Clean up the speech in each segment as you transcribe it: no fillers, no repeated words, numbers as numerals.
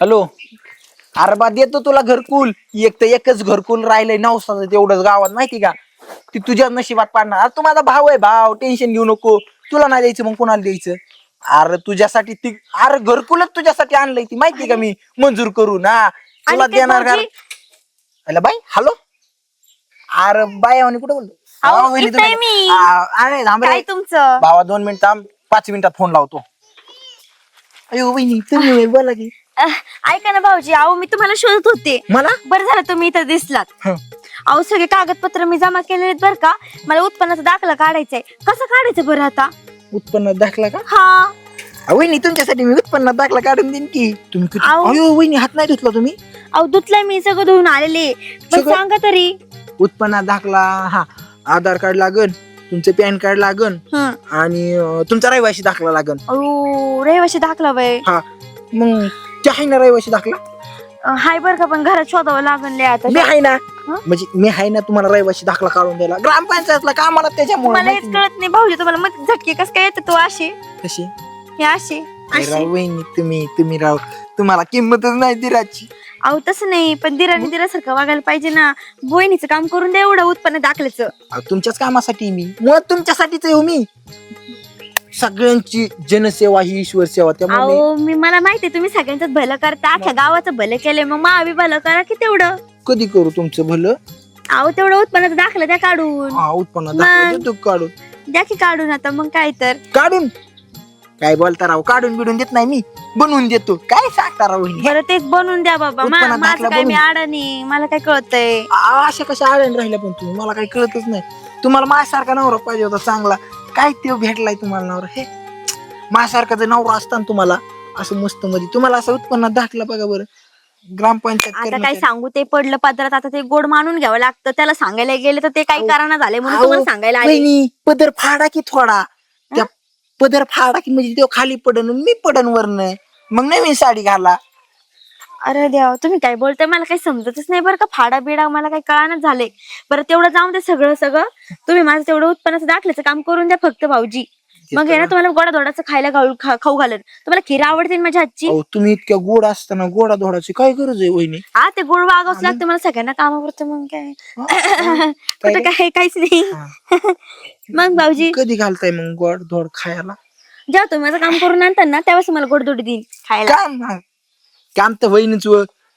Hello. अरे बा देतो तुला घरकुल. एक तर एकच घरकुल राहिलंय नवसाचं तेवढंच गावात माहिती का. ती तुझ्या नशिबात पाडणार. अरे तू माझा भाऊ आहे भाऊ, टेन्शन घेऊ नको. तुला नाही द्यायचं मग कोणाला द्यायचं. अरे तुझ्यासाठी ती अरे घरकुलच तुझ्यासाठी आणलंय ती माहिती का मी मंजूर करून. हा तुला देणार का अरे बाई. हॅलो. अरे बाई आणि कुठे बोलतो अरे थांब रे तुमचं भावा 2 मिनिट थांब. 5 मिनिटात फोन लावतो. अयो वहिनी तुम्ही बोला की. ऐका ना भाऊजी, अहो मी तुम्हाला शोधत होते. मला बरं झालं तुम्ही इथं दिसलात. अहो सगळे कागदपत्र मी जमा केलेले आहेत बरं का. मला उत्पन्नाचा दाखला काढायचाय. कसं काढायचं बरं आता? उत्पन्न दाखला का? हा वहिनी तुमच्यासाठी मी उत्पन्न दाखला काढून देईन की. तुम्ही अहो. अयो वहिनी हात नाही धुतला तुम्ही. अहो धुतलाय मी सगळं धुवून आलेले. पण सगळं? सांगा तरी. उत्पन्न दाखला हा आधार कार्ड लागन, तुमचं पॅन कार्ड लागन आणि तुमचा रहिवासी दाखला लागन. अहो रहिवाशी दाखला बाय. हा मग ते आहे ना रहिवासी दाखला. हाय बरं का, पण घरात शोधावं लागले आता. मी आहे ना. म्हणजे मी आहे ना तुम्हाला रहिवासी दाखला काढून द्यायला. ग्रामपंचायतला कामाला त्याच्यामुळे मला हेच कळत नाही भाऊजी, तुम्हाला मग झटके कस काय येतात तो असे कशी हे असे असे? वहिनी तुम्ही राव तुम्हाला किंमतच नाही दिराची. अहो तसं नाही, पण दिराने दिरासारखं वागायला पाहिजे ना. बोहिणीचं काम करून द्या एवढं उत्पन्न दाखल्याचं. तुमच्याच कामासाठी मी मुळात तुमच्यासाठीच येऊ मी. सगळ्यांची जनसेवा ही ईश्वर सेवा. त्यामुळे अहो मला माहितीये तुम्ही सगळ्यांचं भलं करता, अख्ख्या गावाचं भलं केलंय. मग मावी भलं करा की तेवढं. कधी करू तुमचं भलं. अहो तेवढं उत्पन्नाचं दाखलं द्या काढून. हा उत्पन्न दाखला देतो काढून. द्या की काढून आता. मग काय तर काढून काय बोलता राव. काढून बिडून देत नाही मी, बनवून देतो. काय सांगता राव वहिनी. बरं तेच बनवून द्या बाबा. उत्पन्न माझं दाखला काय मी बनवून. अडाणी, मला काय कळतंय. अशा कशा आळण राहिल्या पण तुम्ही. मला काही कळतच नाही. तुम्हाला माझ्यासारखा नवरा पाहिजे होता चांगला. काय ते भेटलाय तुम्हाला नवरा. हे माझ्यासारखा जर नवरा असता ना तुम्हाला असं मस्त मध्ये तुम्हाला असं उत्पन्नात दाखला बघा बरं. ग्रामपंचायत आता काय कर्मचारी. सांगू, ते पडलं पदरात. आता ते गोड मानून घ्यावं लागतं. त्याला सांगायला गेले तर ते काही कारण झाले म्हणून तुम्हाला सांगायला आले. वहिनी पदर फाडा की थोडा. त्या पदर फाडा की म्हणजे तो खाली पडन मी पडन वरनं. मग नवीन साडी घाला. अरे देवा, तुम्ही काय बोलताय मला काही समजतच नाही बरं का. फाडा बिडा मला काही कळानच झाले. बरं तेवढं जाऊन दे सगळं. तुम्ही माझं तेवढं उत्पन्नाचं दाखल्याचं काम करून द्या फक्त भाऊजी. मग आहे ना तुम्हाला गोडाधोडाचं खायला खाऊ घालन. तुम्हाला खीर आवडते ना माझ्या हातची. तुम्ही इतक्या गोड असताना गोडाधोडाची काय गरज आहे वहिनी. हा ते गोड वागावंच लागतं मला सगळ्यांना कामावरचं. मग काय कुठं काय काहीच नाही. मग भाऊजी कधी घालताय मग गोड धोड खायला. जेव्हा तुम्ही माझं काम करून आणता ना तेव्हाच मला गोडधोडी देईल खायला. काम तर वहिनीच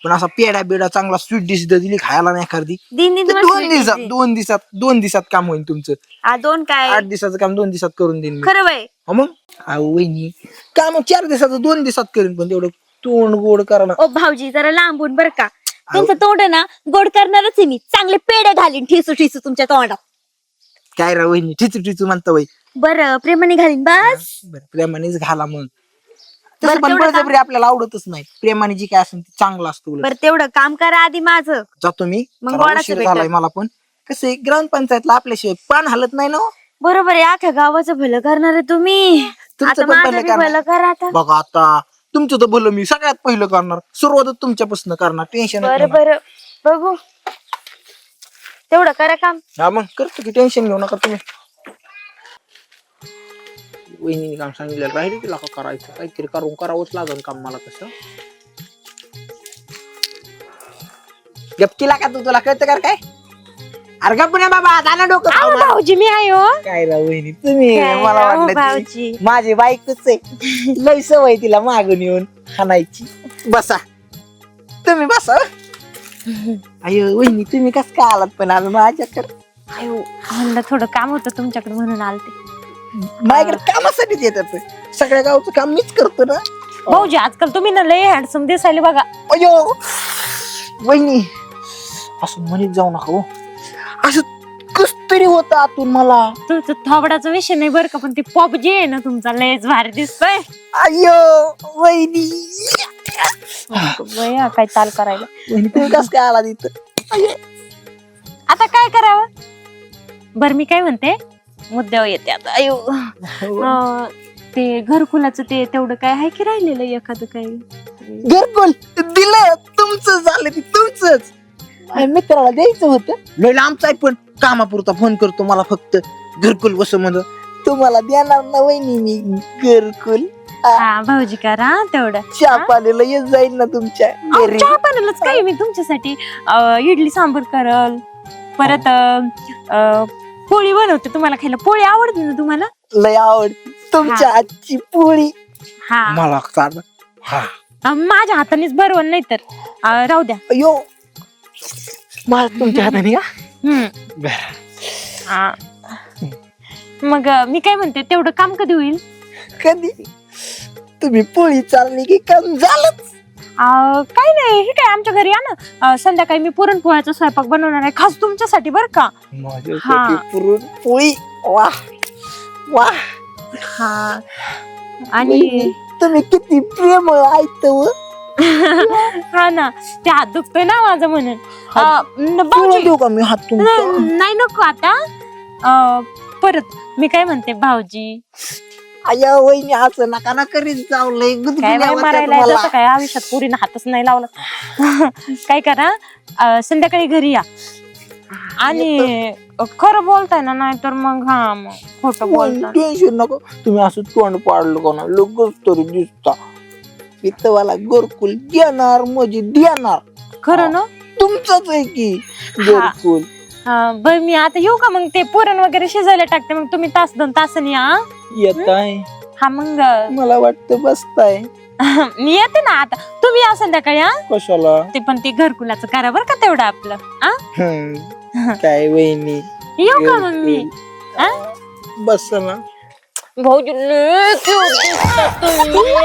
पण असा पेढा बिडा चांगला स्वीट डिश दिली खायला नाही एखादी. दिन तर दोन दिवसात काम होईल तुमचं. दोन काय 8 दिवसाचं काम 2 दिवसात करून देईन मी. खरं बाई. मग वहिनी काम 4 दिवसाचं 2 दिवसात करेन. पण तेवढं तोंड गोड करा ना. ओ भाऊजी जरा लांबून बरं का. तुमचं तोंड आहे ना गोड करणारच आहे मी. चांगले पेढे घालीन ठिसू तुमच्या तोंडात. काय रा वहिनी ठिचू म्हणता वय. बरं प्रेमाने घालीन बस. बरं प्रेमानेच घाला मग. तसं पण बळजबरी आपल्याला आवडतच नाही. प्रेमाने जी काय असेल ते चांगलं असतं. बरं तेवढं काम करा आधी माझं. जातो मी. मग जरा गोडाचं उशीर भेटल. झालाय मला पण. कसं आहे ग्रामपंचायतला आपल्याशिवाय पान हलत नाही ना. बरोबर आहे. अख्ख्या गावाचं भलं करणार आहे तुम्ही. तुमचं आता पण माझं भलं बी करणार. भलं करा आता. बघा आता तुमचं तर भलं मी सगळ्यात पहिलं करणार. सुरुवात तुमच्यापासून करणार. टेन्शन बरं बघू तेवढं करा काम. हा मग करतो की. टेन्शन घेऊ नका तुम्ही. वहिनी काम सांगितलं राहिली तिला का करायचं. काहीतरी करावंच लागेल काम मला. कसं गपकीला का तुला कळतं का काय. अरे गप ना बाबा. दाना डोकं खाऊ नका. भाऊजी मी आहे हो. काय राव वहिनी तुम्ही. काय मला राव वाटलं ती भाऊजी. माझी बायकोच आहे. लय सवय तिला मागून येऊन हाणायची. बसा तुम्ही बसा. अयो वहिनी तुम्ही कस काय आलात पण आज माझ्याकडे. अयो म्हणलं थोडं काम होतं तुमच्याकडे म्हणून आलते. माझ्याकडे कामासाठीच येतात. सगळ्या गावचं काम मीच करतो ना. भाऊजी आजकाल तुम्ही ना लय हँडसम दिसायले बघा. अयो वहिनी असं म्हणत जाऊ नका हो. असं कस तरी होत आतून मला. तुमचं थोबडाचा विषय नाही बरं का, पण ते पॉपजी आहे ना तुमचा लयच भारी दिसतोय. अयो वहिनी बया काय ताल करायला. वहिनी तुम्ही कस काय आला तिथं. आता काय करावं. बरं मी काय म्हणते मुद्द्यावर येते आता. अयो ते घरकुलाचं ते तेवढं काय आहे की राहिलेलं एखादं काही. घरकुल दिलं तुमचं झालं ते तुमचंच. मित्राला द्यायचं होतं. लय लांबच आहे पण कामापुरता फोन करतो मला फक्त घरकुल बस म्हणून. तुम्हाला देणार ना वहिनी मी घरकुल. हा भाऊजी करा तेवढं. चहा पाण्याला येत जाईल ना तुमच्या अहो, घरी. चहा पाण्यालाच काय मी तुमच्यासाठी इडली सांबर करल, परत पोळी बनवते तुम्हाला खायला. पोळी आवडते ना तुम्हाला? लय आवडते तुमच्या आजची पोळी. हा मला सांग. हा माझ्या हातानेच बरवण, नाही तर राहू द्या. अयो मला तुमच्या हाताने का? हम्म. हा. मग मी काय म्हणते, तेवढं काम कधी होईल? कधी तुम्ही पोळी चालली की काम झालंच. काय नाही, हे काय आमच्या घरी या ना, संध्याकाळी मी पुरणपोळ्याचा स्वयंपाक बनवणार आहे खास तुमच्यासाठी बरं का. माझ्यासाठी पुरणपोळी. वा वा. हा आणि तुम्ही किती प्रेम ऐकत. हा ना, ते हात दुखतोय ना माझं म्हणून. भाऊजी देऊ का मी हात तुमचा? नाही नको आता. परत मी काय म्हणते भाऊजी, आया वहिनी असं नका ना करीत जाऊ. लय काय गुदगुल्या बाई वाटतात मरायला मला. येतं काय आयुष्यात पुरीनं हातच नाही लावला. काय करा, संध्याकाळी घरी या आणि खरं बोलताय ना, नाही तर मग मग खोटं बोलता. टेन्शन नको. तुम्ही असं तोंड पाडलं का ना लगच तरी दिसता. इथवाला घरकुल देणार म्हणजे देणार. खरं ना? तुमचंच आहे की घरकुल. बर मी आता येऊ का मग? ते पुरण वगैरे शिजायला टाकते, मग तुम्ही तास 2 तासांनी या. येत आहे. हा मग मला वाटतं बसताय. मी येते ना आता. तुम्ही या संध्याकाळी. कशाला? ते पण ते घरकुलाचं करा बरं का तेवढं आपलं. काय वहिनी येऊ का मग मी? बस ना. भाऊजी लय क्यूट दिसता तुम्ही,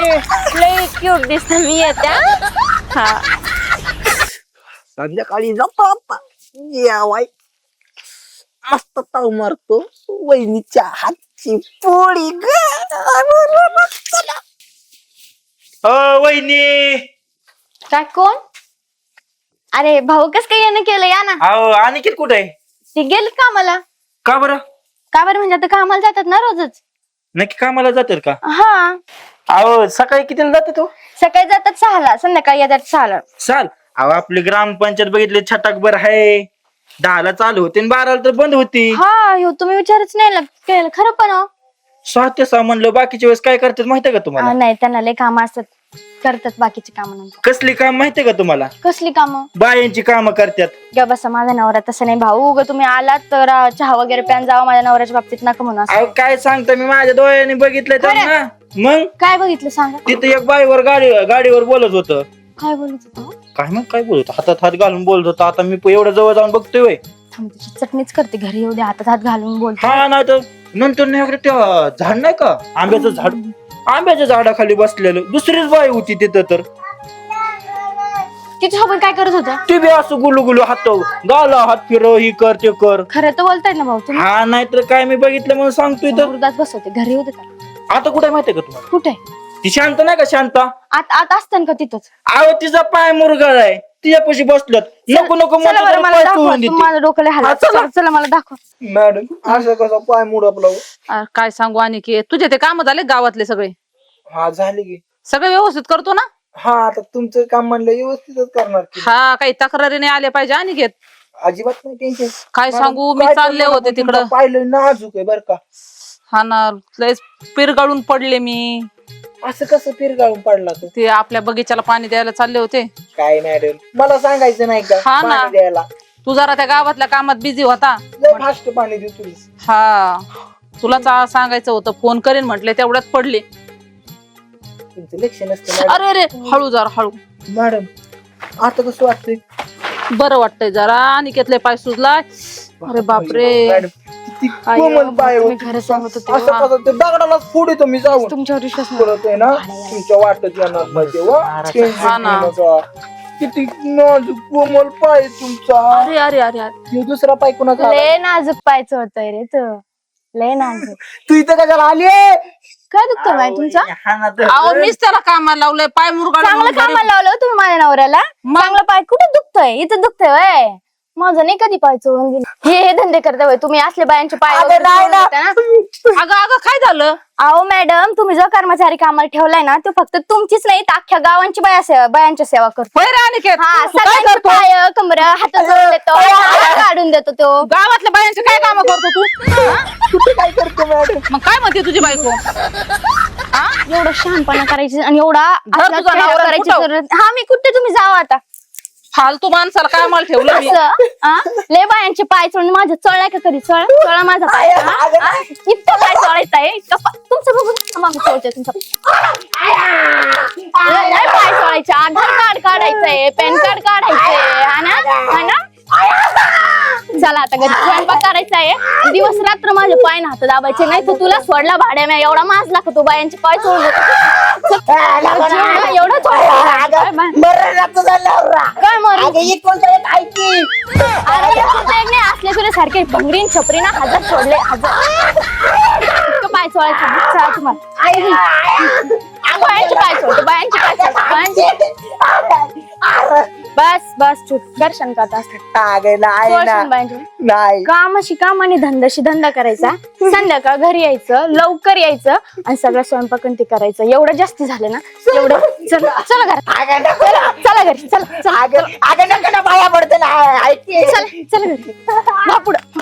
लय क्यूट दिसता. मी येते. हा संध्याकाळी जातो आता जेवाय. मस्त ताव मारतो वहिनीच्या हातची पोळी. वहिनी. काय कोण? अरे भाऊ कस काय यानं केलं? या ना. अहो अनिकेत कुठे आहे? ते गेलेत कामाला. का बरं? का बरं म्हणजे आता कामाला जातात ना रोजच. नक्की कामाला जातात का? हा, अहो सकाळी कितीला जाते तो? सकाळी जातात 6ला, संध्याकाळी येतात 6ला. चाल. अहो आपली ग्रामपंचायत बघितली छटाकभर आहे. 10ला चालू होते आणि 12ला तर बंद होती. हा, हो तुम्ही विचारच नाही केलं. खरं पण 6 ते 6 म्हणलं. बाकीच्या वेळेस काय करतात माहितीये का तुम्हाला? नाही, त्यांना लय काम असतात, करतात बाकीची कामं नंतर. कसली काम माहितीये का तुम्हाला? कसली कामं? बायांची कामं करतात. ग बसा, माझा नवरा तसं नाही भाऊ. ग तुम्ही आलात तर चहा वगैरे प्यान जावा. माझ्या नवऱ्याच्या बाबतीत नका म्हणून असं. अहो काय सांगता, मी माझ्या डोळ्याने बघितलंय त्यांना. मग काय बघितलं सांगा. तिथं एक बाईवर गाडीवर बोलत होतं. काय बोलत होता? काय बोलत होतं? हातात हात घालून बोलत होता. आता मी एवढं जवळ जाऊन बघतोय. थांब, त्याची चटणीच करते घरी. येऊ दे, हातात हात घालून बोलतो. हा नाही तर नंतर नाही वगैरे त्या झाड नाही का, आंब्याचं झाड, आंब्याच्या झाडाखाली बसलेलं दुसरीच बाई होती तिथं. तर तिच्यासोबत काय करत होता? ते बी असं गुलू गुलू हात गाला हात फिरव, ही कर ते कर. खरं तर बोलताय ना भाऊ तुम्ही. हा नाही तर काय, मी बघितलं म्हणून सांगतोय. तर मुर्दाच बसवते घरी. येऊ दे त्याला. आता कुठे माहितीये का तुम्हाला? कुठे? ती शांत नाही का, शांता? आत असताना का तिथंच? अहो तिचा पाय मुरगाळ आहे, तिच्यापाशी बसलं. नको नको चला बरं, मला पाय दाखवा. सोडून देते. माझं डोकं लय हलत. चला. चला मला दाखवा. मॅडम असं कसं पाय मूड आपला? काय सांगू अनिकेत, तुझे ते काम झाले गावातले सगळे? हा झाली की. सगळे व्यवस्थित करतो ना? हा आता तुमचं काम म्हणलं व्यवस्थितच करणार की. हा, काही तक्रारी नाही आले पाहिजे अनिकेत. अजिबात नाही टेन्शन. काय सांगू, मी चालले होते तिकडं. पाहिलं नाजूक आहे बर का. हा ना, लयच पिरगाळून पडले मी. असं कसं पिरगाळून पडला तू? ते आपल्या बगीच्याला पाणी द्यायला चालले होते. काय मॅडम मला सांगायचं नाही का हा ना. पाणी द्यायला? तू जरा त्या गावातल्या कामात बिझी होता. लय फास्ट पाणी देतो तुम्ही. हा, तुला सांगायचं होतं, फोन करेन म्हटले, तेवढ्यात पडले. तुमचं लक्ष नसतं अरे रे, हळू जरा हळू. मॅडम. आता कसं वाटतंय? बरं वाटतंय जरा. अनिकेतले पाय सुजलाय. अरे बापरे. मॅडम किती कोमल पाय तुम्ही होते. खरं सांगत होते. असं कसं ते दगडाला फोड येतो मी जाऊन. तुमच्यावर विश्वास नाही. परत आहे ना तुमच्या वाटत येणार नाही वा. हा ना. किती नाजूक कोमल पाय तुमचा. अरे अरे अरे अरे. हे दुसरा पाय कोणाचा? लय नाजूक पायचं होतंय रे तू. लय नाजूक. तू इथं कशाला आली? काय दुखतं बाई तुमचा? अहो मीच त्याला कामाला लावलंय. पाय चांगलं मुरगाळ. कामाला लावलं तुम्ही माझ्या नवऱ्याला. चांगलं पाय कुठे दुखतोय? इथं दुखतोय वय. माझं नाही कधी पाय चोळून गेले. हे धंदे करता वय तुम्ही. असले बायांचे पाय वगैरे चोळून देता ना. अगं अगं काय झालं? अहो मॅडम, तुम्ही जो कर्मचारी कामाला ठेवलाय ना, तो फक्त तुमचीच नाही तर अख्ख्या गावांची बायांची सेवा करतो. होय रे अनिकेत, हा, तू काय सगळ्यांचे करतो? पाय कमर हात जोडून देतो, हात काढून देतो तो. गावातल्या बायांचे काय काम करतो तू? हा? कुठे काय करतो मॅडम? मग काय म्हणते तुझी बायको? हा एवढं शहाणपणा करायची आणि एवढा घर असला तुझा चेहरा नवरा करायची कुठं? गरज हा मी कुठे तुम्ही जावा आता फालतू माणसाला काय मला ठेवलं मी असं हा? लय बायांचे पाय चोळून माझ्या चळलाय का कधी चळा माझा पाय हा? हा? इतकं पाय चोळायचं आहे इतकं तुमचं बघून थांबा, मी चोळते तुमचं लय पाय चोळायचे आधार कार्ड काढायचंय पॅन कार्ड काढायचंय हा ना चला आता घरी स्वयंपाक करायचा आहे दिवस रात्र माझे पाय हात दाबायचे नाही तर तुला सोडला भाड्या मी एवढा माजला का तू बायांचे पाय चोळून एवढं काय मर नाही असले तुला सारखे भंगरीन छपरी ना हजार सोडले हजार इतकं पाय चोळायचं चला तुम्हाला बायांचे पाय सोडतो बायांचे पाय सोडतो बस बस चूप दर्शन करत नाही कामाशी काम आणि धंद्याशी धंदा करायचा संध्याकाळ घरी यायचं लवकर यायचं आणि सगळं स्वयंपाक ते करायचं एवढं जास्ती झालं ना एवढं चला चला घरी चला घरी चला चला बाया पडते ना ऐक चला घरी पुढं